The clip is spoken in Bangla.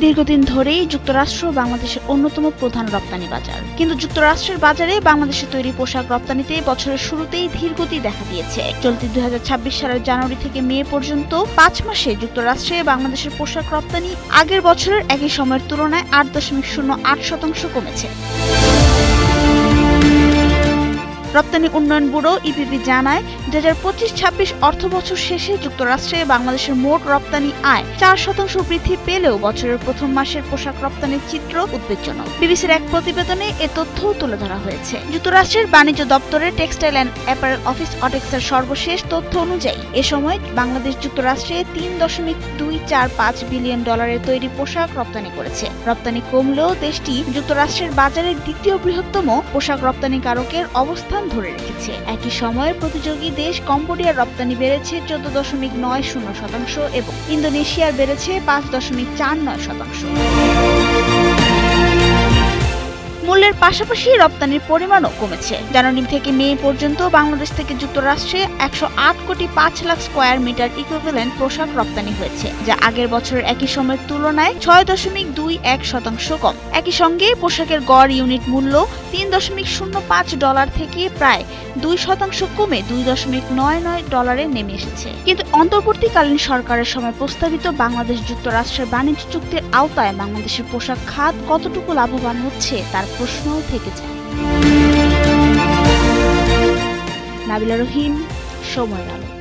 দীর্ঘদিন ধরেই যুক্তরাষ্ট্র বাংলাদেশের অন্যতম প্রধান রপ্তানি বাজার। কিন্তু যুক্তরাষ্ট্রের বাজারে বাংলাদেশের তৈরি পোশাক রপ্তানিতে বছরের শুরুতেই ধীরগতি দেখা দিয়েছে। চলতি 2026 সালের জানুয়ারি থেকে মে পর্যন্ত 5 মাসে যুক্তরাষ্ট্রে বাংলাদেশের পোশাক রপ্তানি আগের বছরের একই সময়ের তুলনায় 8.08% কমেছে। রপ্তানি উন্নয়ন ব্যুরো ইপিবি জানায়, 2025-26 অর্থবছর শেষে যুক্তরাষ্ট্রে বাংলাদেশের মোট রপ্তানি আয় 4% বৃদ্ধি পেলেও বছরের প্রথম মাসের পোশাক রপ্তানির চিত্র উদ্বেগজনক। বিবিসির এক প্রতিবেদনে এ তথ্যও তুলে ধরা হয়েছে। যুক্তরাষ্ট্রের বাণিজ্য দপ্তরের টেক্সটাইল অ্যান্ড অ্যাপারেল অফিস অটেক্সের সর্বশেষ তথ্য অনুযায়ী এ সময় বাংলাদেশ যুক্তরাষ্ট্রে $3.245 বিলিয়ন তৈরি পোশাক রপ্তানি করেছে। রপ্তানি কমলেও দেশটি যুক্তরাষ্ট্রের বাজারের দ্বিতীয় বৃহত্তম পোশাক রপ্তানিকারকের অবস্থান ধরে রেখেছে। একই সময়ে প্রতিযোগী দেশ কম্বোডিয়ার রপ্তানি বেড়েছে 14.90% এবং ইন্দোনেশিয়ার বেড়েছে 5.49%। মূল্যের পাশাপাশি রপ্তানির পরিমাণও কমেছে। জানুয়ারি থেকে মে পর্যন্ত বাংলাদেশ থেকে যুক্তরাষ্ট্রে 108.5 স্কয়ার মিটার ইকুইভ্যালেন্ট পোশাক রপ্তানি হয়েছে, যা আগের বছরের একই সময়ের তুলনায় 6.21% কম। একই সঙ্গে পোশাকের গড় ইউনিট মূল্য $3.05 থেকে প্রায় 2% কমে $2.99 নেমে এসেছে। কিন্তু অন্তর্বর্তীকালীন সরকারের সময় প্রস্তাবিত বাংলাদেশ যুক্তরাষ্ট্রের বাণিজ্য চুক্তির আওতায় বাংলাদেশের পোশাক খাত কতটুকু লাভবান হচ্ছে তার প্রশ্নও থেকে যায়। নাবিলা রহিম, সময়ের আলো।